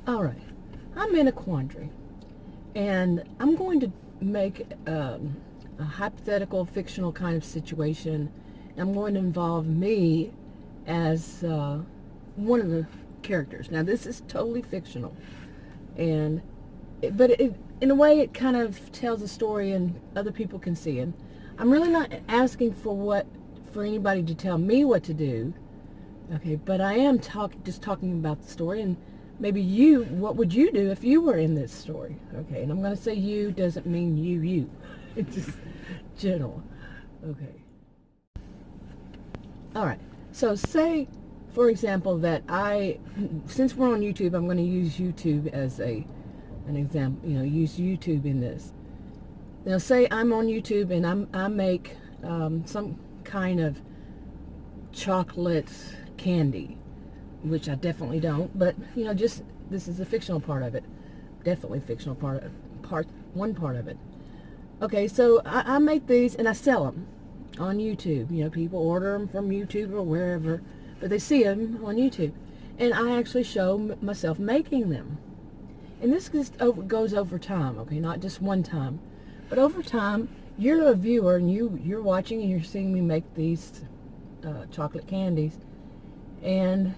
All right, I'm in a quandary, and I'm going to make a hypothetical, fictional kind of situation. I'm going to involve me as one of the characters. Now, this is totally fictional, and in a way, it kind of tells a story, and other people can see it. I'm really not asking for anybody to tell me what to do. Okay, but I am just talking about the story, and maybe what would you do if you were in this story? Okay, and I'm going to say you doesn't mean you. It's just general. Okay. All right. So say, for example, that since we're on YouTube, I'm going to use YouTube as an example. Use YouTube in this. Now, say I'm on YouTube and I make some kind of chocolate candy, which I definitely don't, but just this is the fictional part of it. Definitely fictional one part of it. Okay, so I make these and I sell them on YouTube. People order them from YouTube or wherever, but they see them on YouTube, and I actually show myself making them. And this goes over time, okay, not just one time, but over time. You're a viewer and you're watching and you're seeing me make these chocolate candies. And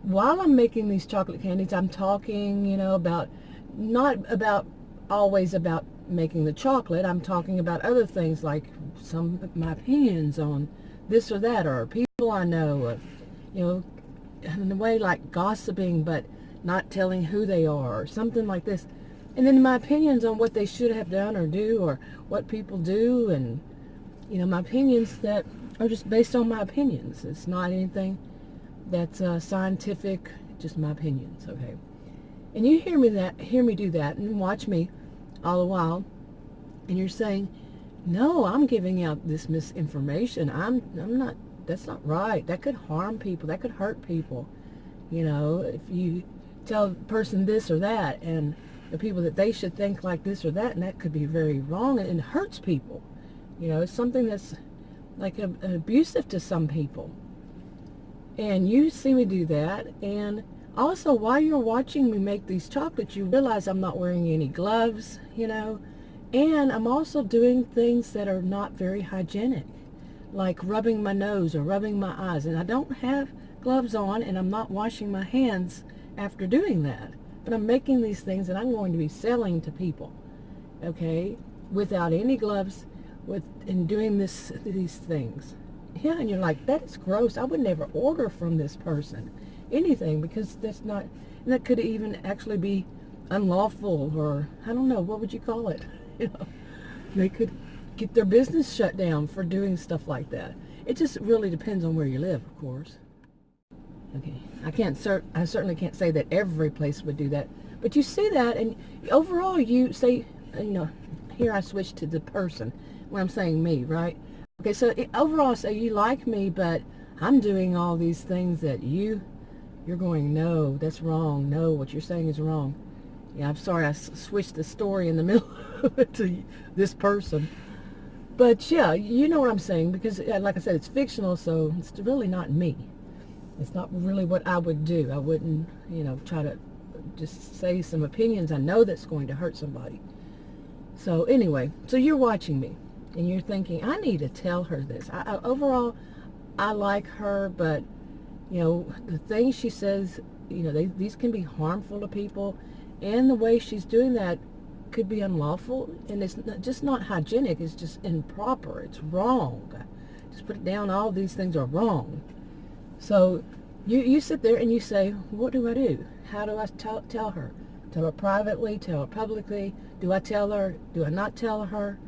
while I'm making these chocolate candies, I'm talking, not about always about making the chocolate. I'm talking about other things, like some of my opinions on this or that, or people I know, in a way like gossiping, but not telling who they are, or something like this. And then my opinions on what they should have done or do, or what people do, and my opinions that are just based on my opinions. It's not anything that's scientific, just my opinions, okay? And you hear me do that, and watch me all the while, and you're saying, no, I'm giving out this misinformation. I'm not. That's not right. That could harm people. That could hurt people. If you tell a person this or that, and the people that they should think like this or that, and that could be very wrong, and it hurts people. It's something that's like abusive to some people. And you see me do that, and also while you're watching me make these chocolates, you realize I'm not wearing any gloves, and I'm also doing things that are not very hygienic, like rubbing my nose or rubbing my eyes, and I don't have gloves on, and I'm not washing my hands after doing that. But I'm making these things, and I'm going to be selling to people, okay, without any gloves, and doing these things. Yeah, and you're like, that is gross. I would never order from this person anything, because that's not, and that could even actually be unlawful, or I don't know, what would you call it? They could get their business shut down for doing stuff like that. It just really depends on where you live, of course. Okay, I certainly can't say that every place would do that, but you see that, and overall you say, here I switch to the person when I'm saying me, right? Okay, so overall, say you like me, but I'm doing all these things that you're going, no, that's wrong. No, what you're saying is wrong. Yeah, I'm sorry, I switched the story in the middle to this person. But yeah, you know what I'm saying, because like I said, it's fictional, so it's really not me. It's not really what I would do. I wouldn't, try to just say some opinions I know that's going to hurt somebody. So anyway, so you're watching me, and you're thinking, I need to tell her this. Overall, I like her, but, the things she says, these can be harmful to people, and the way she's doing that could be unlawful, and it's just not hygienic. It's just improper. It's wrong. Just put it down. All these things are wrong. So you sit there and you say, what do I do? How do I tell her? Tell her privately? Tell her publicly? Do I tell her? Do I not tell her?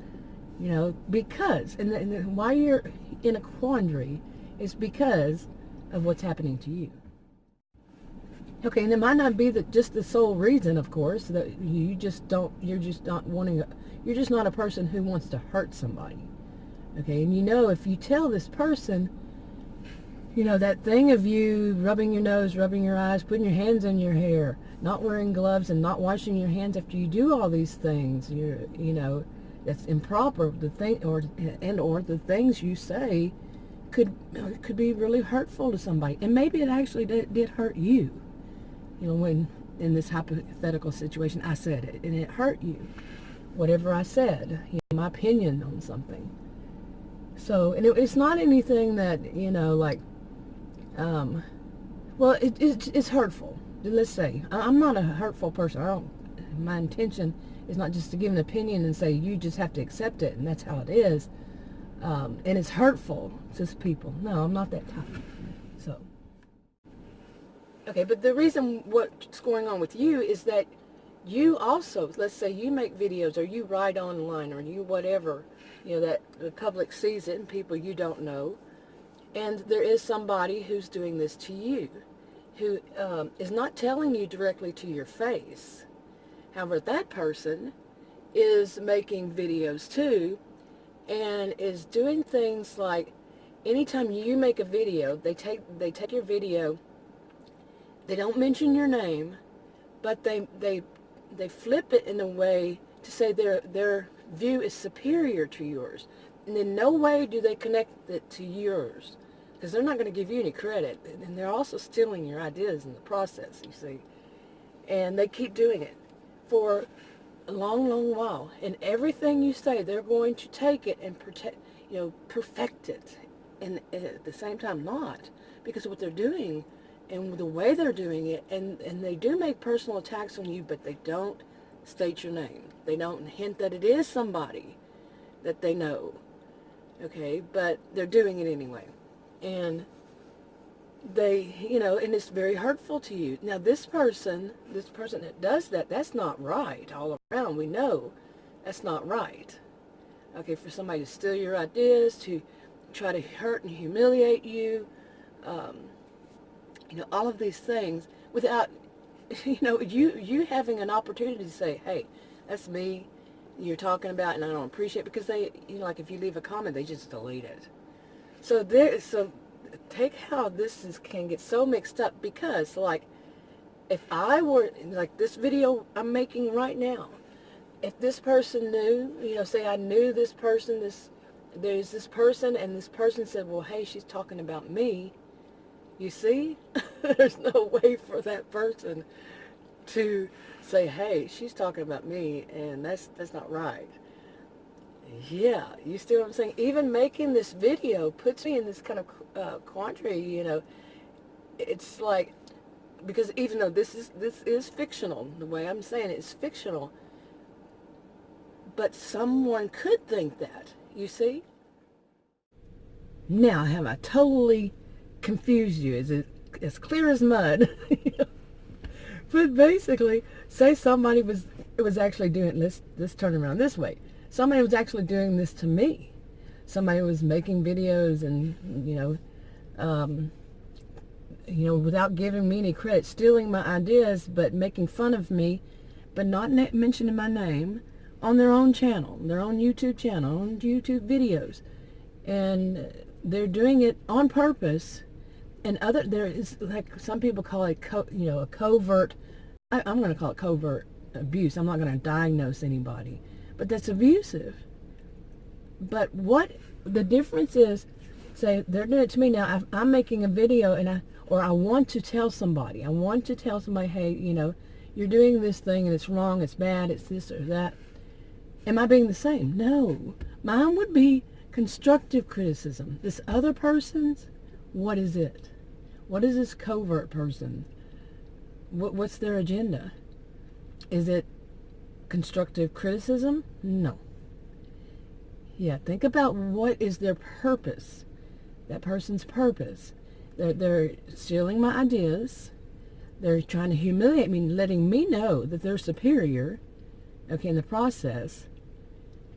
Because, and why you're in a quandary is because of what's happening to you. Okay, and it might not be just the sole reason, of course, that you're just not a person who wants to hurt somebody. Okay, and if you tell this person, that thing of you rubbing your nose, rubbing your eyes, putting your hands in your hair, not wearing gloves, and not washing your hands after you do all these things, that's improper. The things you say could be really hurtful to somebody, and maybe it actually did hurt you. When in this hypothetical situation, I said it, and it hurt you. Whatever I said, my opinion on something. So, and it's not anything that, like, well, it's hurtful. Let's say, I'm not a hurtful person. My intention is not just to give an opinion and say, you just have to accept it, and that's how it is. And it's hurtful to people. No, I'm not that type. So, okay, but the reason what's going on with you is that you also, let's say you make videos or you write online or you whatever, that the public sees it and people you don't know, and there is somebody who's doing this to you, who is not telling you directly to your face. However, that person is making videos too, and is doing things like, anytime you make a video, they take your video, they don't mention your name, but they flip it in a way to say their view is superior to yours. And in no way do they connect it to yours, because they're not going to give you any credit. And they're also stealing your ideas in the process, you see. And they keep doing it for a long, long while. And everything you say, they're going to take it and perfect it. And at the same time, not. Because of what they're doing and the way they're doing it, and they do make personal attacks on you, but they don't state your name. They don't hint that it is somebody that they know. Okay, but they're doing it anyway. And they, and it's very hurtful to you. Now, this person that does that, that's not right all around. We know that's not right. Okay, for somebody to steal your ideas, to try to hurt and humiliate you, all of these things without, you having an opportunity to say, hey, that's me you're talking about, and I don't appreciate it, because they, like if you leave a comment, they just delete it. So take how this can get so mixed up, because like, if I were, like this video I'm making right now, if this person knew, say I knew this person, there's this person, and this person said, well, hey, she's talking about me, you see, there's no way for that person to say, hey, she's talking about me, and that's not right. Yeah, you see what I'm saying? Even making this video puts me in this kind of quandary, It's like, because even though this is fictional, the way I'm saying it is fictional, but someone could think that, you see? Now, have I totally confused you? Is it as clear as mud? But basically, say somebody was actually doing, let's turn around this way. Somebody was actually doing this to me. Somebody was making videos and, without giving me any credit, stealing my ideas, but making fun of me, but not mentioning my name, on their own channel, their own YouTube channel, on YouTube videos. And they're doing it on purpose. And there is, like some people call it, a covert, I'm going to call it covert abuse. I'm not going to diagnose anybody. But that's abusive. But what the difference is, say they're doing it to me now, I'm making a video, and I want to tell somebody. Hey, you're doing this thing and it's wrong, it's bad, it's this or that. Am I being the same? No. Mine would be constructive criticism. This other person's, what is it? What is this covert person? What's their agenda? Is it constructive criticism? No. Yeah, think about what is their purpose. That person's purpose. They're stealing my ideas. They're trying to humiliate me, letting me know that they're superior, okay, in the process.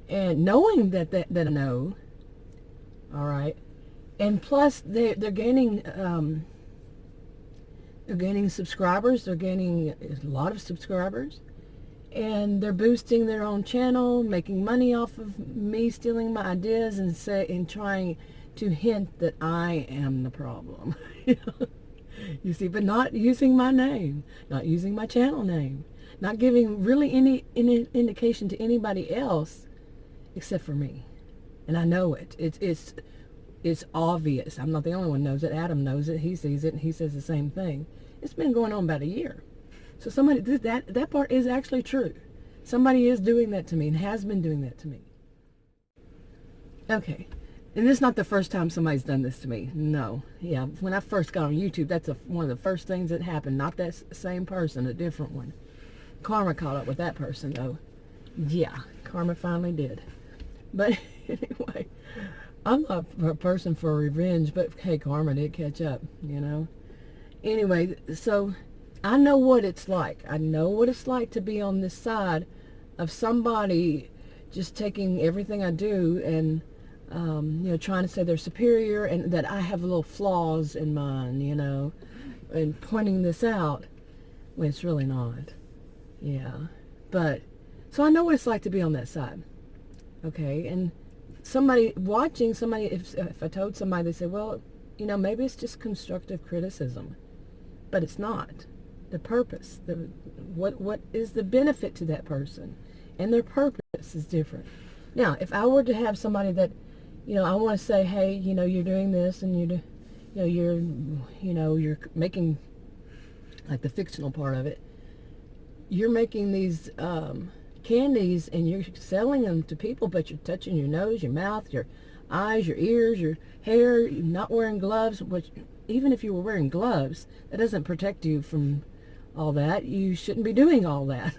And knowing that I know, all right. And plus, they're gaining subscribers. They're gaining a lot of subscribers. And they're boosting their own channel, making money off of me stealing my ideas and trying to hint that I am the problem. You see, but not using my name, not using my channel name, not giving really any indication to anybody else except for me. And I know it. It's obvious. I'm not the only one who knows it. Adam knows it. He sees it, and he says the same thing. It's been going on about a year. So somebody, that part is actually true. Somebody is doing that to me and has been doing that to me. Okay. And this is not the first time somebody's done this to me. No. Yeah, when I first got on YouTube, that's one of the first things that happened. Not that same person, a different one. Karma caught up with that person, though. Yeah, karma finally did. But anyway, I'm not a person for revenge, but hey, karma did catch up, you know. Anyway, so I know what it's like. I know what it's like to be on this side of somebody just taking everything I do and trying to say they're superior and that I have little flaws in mine, and pointing this out when it's really not. Yeah. But, so I know what it's like to be on that side. Okay. And somebody watching, if I told somebody, they say, well, maybe it's just constructive criticism. But it's not. The purpose, what is the benefit to that person? And their purpose is different. Now, if I were to have somebody that, I want to say, hey, you're doing this and you're making, like the fictional part of it, you're making these candies and you're selling them to people, but you're touching your nose, your mouth, your eyes, your ears, your hair, you're not wearing gloves, which even if you were wearing gloves, that doesn't protect you from all that. You shouldn't be doing all that,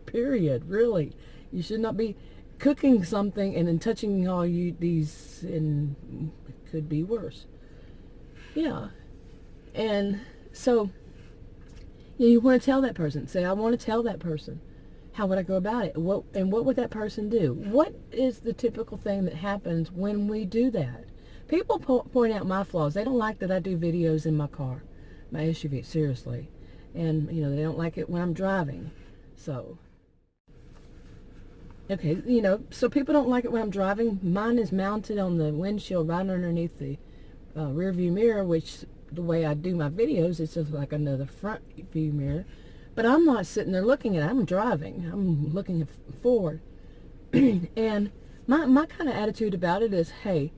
period, really. You should not be cooking something and then touching all these, and it could be worse. Yeah. And so you want to tell that person, say, I want to tell that person. How would I go about it? What would that person do? What is the typical thing that happens when we do that? People point out my flaws. They don't like that I do videos in my car, my SUV, seriously. And, they don't like it when I'm driving. So, okay, so people don't like it when I'm driving. Mine is mounted on the windshield right underneath the rear view mirror, which the way I do my videos, it's just like another front view mirror. But I'm not sitting there looking at it. I'm driving. I'm looking forward. And my kind of attitude about it is, hey,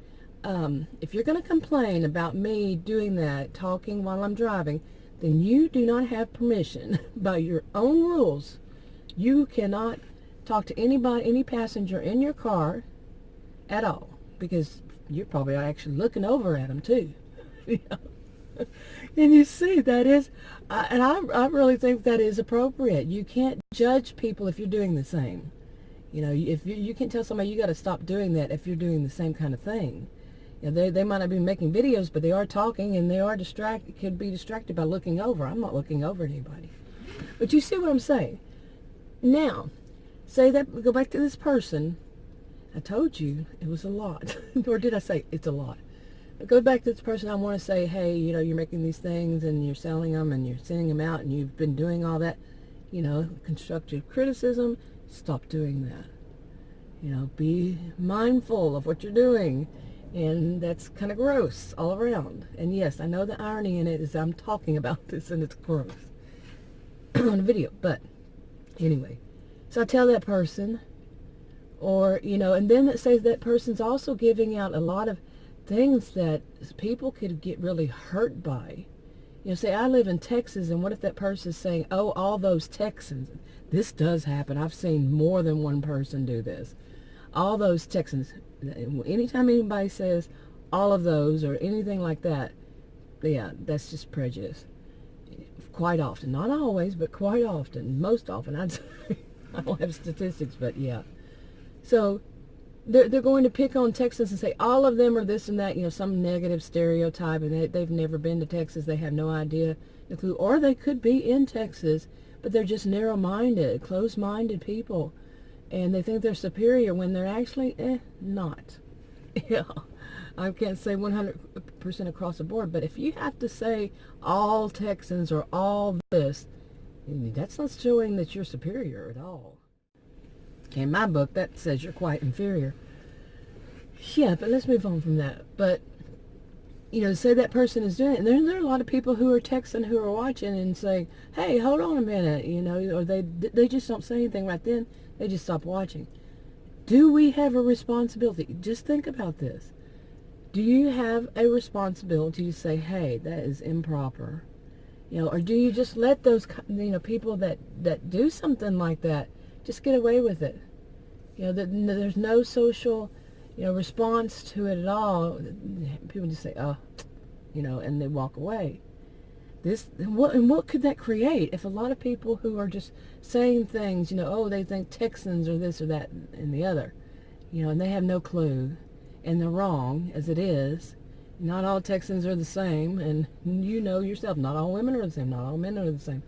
if you're going to complain about me doing that, talking while I'm driving, then you do not have permission. By your own rules, you cannot talk to anybody, any passenger in your car at all, because you're probably actually looking over at them too. And you see, that is, and I really think that is appropriate. You can't judge people if you're doing the same. If you can't tell somebody you got to stop doing that if you're doing the same kind of thing. They might not be making videos, but they are talking and they are could be distracted by looking over. I'm not looking over at anybody. But you see what I'm saying? Now, say that, go back to this person. I told you it was a lot. Or did I say it's a lot? Go back to this person. I want to say, hey, you're making these things and you're selling them and you're sending them out and you've been doing all that, constructive criticism. Stop doing that. Be mindful of what you're doing. And that's kind of gross all around. And yes, I know the irony in it is I'm talking about this and it's gross on a video. But anyway, so I tell that person, or, and then it says that person's also giving out a lot of things that people could get really hurt by. Say I live in Texas, and what if that person's saying, oh, all those Texans. This does happen. I've seen more than one person do this. All those Texans. Anytime anybody says all of those or anything like that, yeah, that's just prejudice. Quite often. Not always, but quite often. Most often, I'd say. I don't have statistics, but yeah. So they're going to pick on Texans and say all of them are this and that, some negative stereotype, and they've never been to Texas. They have no idea, no clue. Or they could be in Texas, but they're just narrow-minded, closed-minded people. And they think they're superior when they're actually, not. Yeah, I can't say 100% across the board, but if you have to say all Texans or all this, that's not showing that you're superior at all. In my book, that says you're quite inferior. Yeah, but let's move on from that. But, say that person is doing it. And there are a lot of people who are texting, who are watching and saying, hey, hold on a minute, or they just don't say anything right then. They just stop watching. Do we have a responsibility? Just think about this. Do you have a responsibility to say, hey, that is improper? Or do you just let those, people that do something like that just get away with it? There's no social, response to it at all. People just say, oh, and they walk away. What could that create if a lot of people who are just saying things, oh, they think Texans are this or that and the other, and they have no clue, and they're wrong as it is. Not all Texans are the same, and you know yourself, not all women are the same, not all men are the same.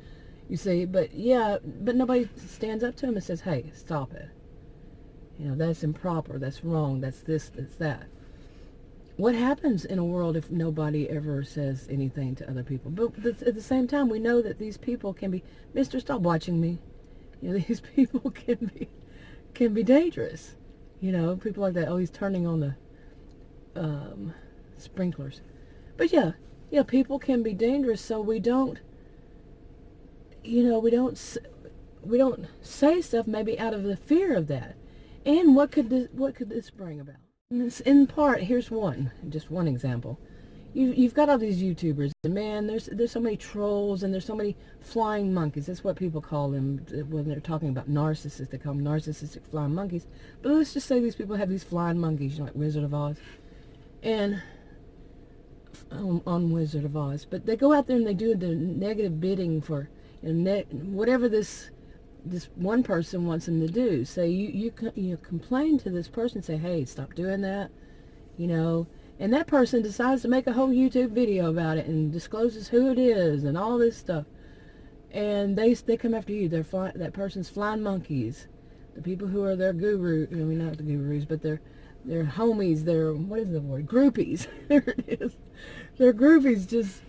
You see, but nobody stands up to them and says, hey, stop it. That's improper, that's wrong, that's this, that's that. What happens in a world if nobody ever says anything to other people? But at the same time, we know that these people can be, Mister, stop watching me. These people can be dangerous. People like that. Oh, he's turning on the sprinklers. But yeah, people can be dangerous. So we don't say stuff maybe out of the fear of that. And what could this bring about? In part, here's just one example. You've got all these YouTubers, and man, there's so many trolls, and there's so many flying monkeys. That's what people call them when they're talking about narcissists. They call them narcissistic flying monkeys. But let's just say these people have these flying monkeys, like Wizard of Oz, and on Wizard of Oz. But they go out there and they do the negative bidding for whatever this one person wants them to do. Say you complain to this person, say, hey, stop doing that, and that person decides to make a whole YouTube video about it and discloses who it is and all this stuff, and they come after you. That person's flying monkeys, the people who are their guru. Not the gurus, but their homies. Their, what is the word? Groupies. There it is. Their groupies just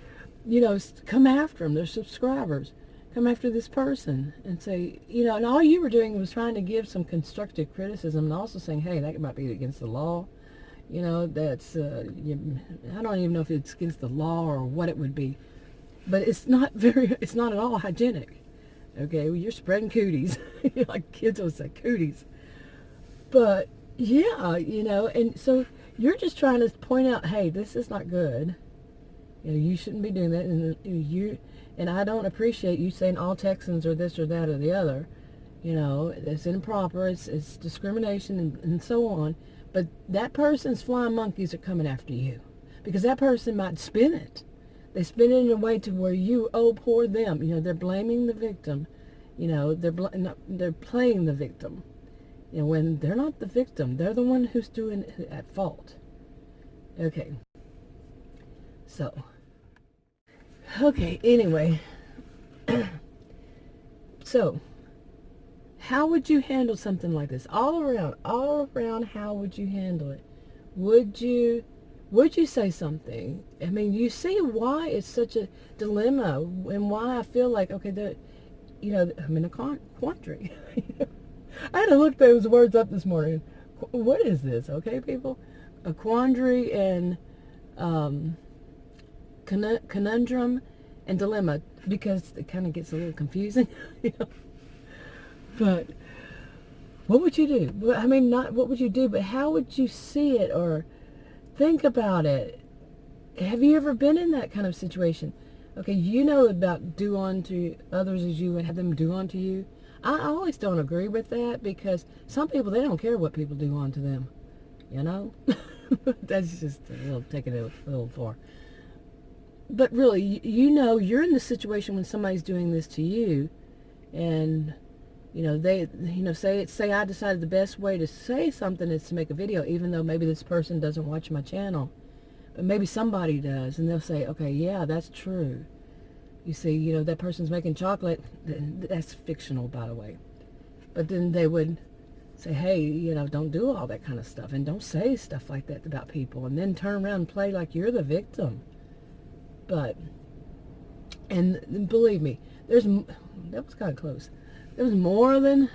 come after them. Their subscribers come after this person and say, and all you were doing was trying to give some constructive criticism and also saying, hey, that might be against the law. That's, I don't even know if it's against the law or what it would be, but it's not at all hygienic. Okay, well, you're spreading cooties, like kids would say, cooties. But yeah, and so you're just trying to point out, hey, this is not good. You shouldn't be doing that, and I don't appreciate you saying all Texans are this or that or the other. It's improper, it's discrimination and so on. But that person's flying monkeys are coming after you because that person might spin it. They spin it in a way to where oh, poor them. They're blaming the victim. They're playing the victim. When they're not the victim, they're the one who's doing it at fault. Okay. So. Okay, anyway. So, how would you handle something like this? All around, how would you handle it? Would you say something? You see why it's such a dilemma and why I feel like, okay, I'm in a quandary. I had to look those words up this morning. What is this, okay, people? A quandary and conundrum and dilemma, because it kind of gets a little confusing. But what would you do? Not what would you do, but how would you see it or think about it? Have you ever been in that kind of situation? Okay, about do unto others as you would have them do unto you. I always don't agree with that, because some people, they don't care what people do unto them. That's just taking it a little far. But really, you're in the situation when somebody's doing this to you, and they say I decided the best way to say something is to make a video, even though maybe this person doesn't watch my channel, but maybe somebody does, and they'll say, okay, yeah, that's true. You see, that person's making chocolate. That's fictional, by the way. But then they would say, hey, don't do all that kind of stuff, and don't say stuff like that about people, and then turn around and play like you're the victim. And believe me, that was kind of close. There's more than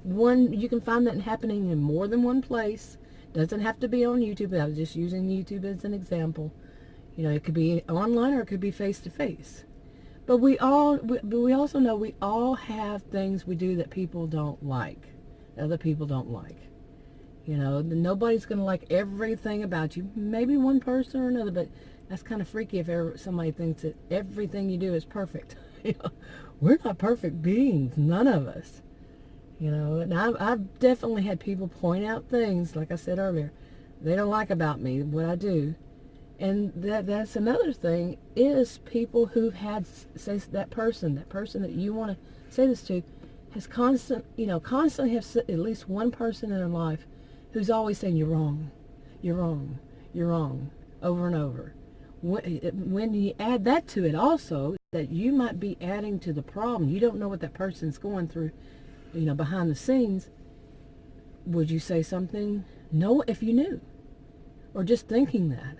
one. You can find that happening in more than one place. Doesn't have to be on YouTube. I was just using YouTube as an example. It could be online or it could be face to face. But we also know we all have things we do that people don't like. Other people don't like. Nobody's going to like everything about you. Maybe one person or another, but That's kind of freaky if ever somebody thinks that everything you do is perfect. You know, we're not perfect beings, none of us. You know, and I've definitely had people point out things, like I said earlier, they don't like about me, what I do. And that's another thing, is people who've had, say, that person that you want to say this to, has constantly have at least one person in their life who's always saying, you're wrong, you're wrong, you're wrong, over and over. When you add that to it also, that you might be adding to the problem, you don't know what that person's going through, behind the scenes, would you say something? No, if you knew. Or just thinking that.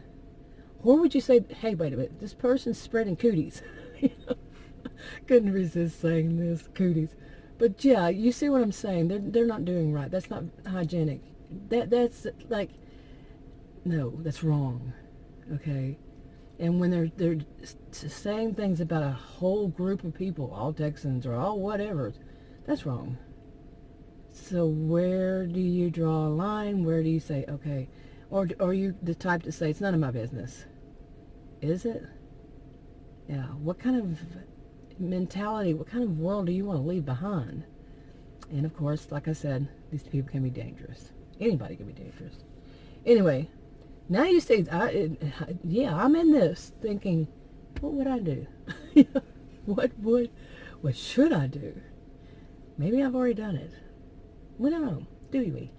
Or would you say, hey, wait a minute, this person's spreading cooties. Couldn't resist saying this, cooties. But yeah, you see what I'm saying. They're not doing right. That's not hygienic. That's like, no, that's wrong. Okay? And when they're saying things about a whole group of people, all Texans or all whatever, that's wrong. So where do you draw a line? Where do you say, okay, or are you the type to say, it's none of my business? Is it? Yeah. What kind of mentality, what kind of world do you want to leave behind? And of course, like I said, these people can be dangerous. Anybody can be dangerous. Anyway, now you say, I'm in this thinking, what would I do? What should I do? Maybe I've already done it. We don't know, do we?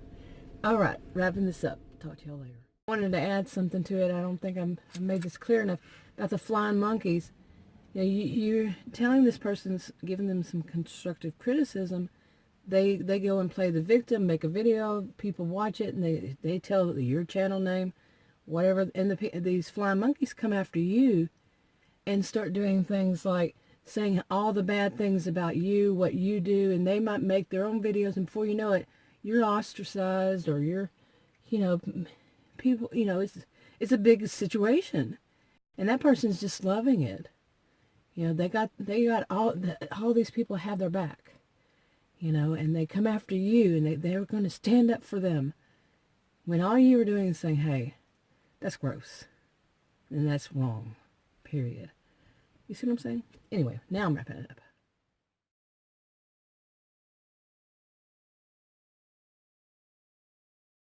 All right, wrapping this up. Talk to y'all later. I wanted to add something to it. I don't think I made this clear enough about the flying monkeys. You're telling this person's giving them some constructive criticism. They go and play the victim, make a video, people watch it, and they tell your channel name, whatever, and these flying monkeys come after you and start doing things like saying all the bad things about you, what you do, and they might make their own videos, and before you know it, you're ostracized, or you're, people, it's a big situation, and that person's just loving it. They got all these people have their back, and they come after you, and they're going to stand up for them, when all you were doing is saying, hey, that's gross, and that's wrong, period. You see what I'm saying? Anyway, now I'm wrapping it up.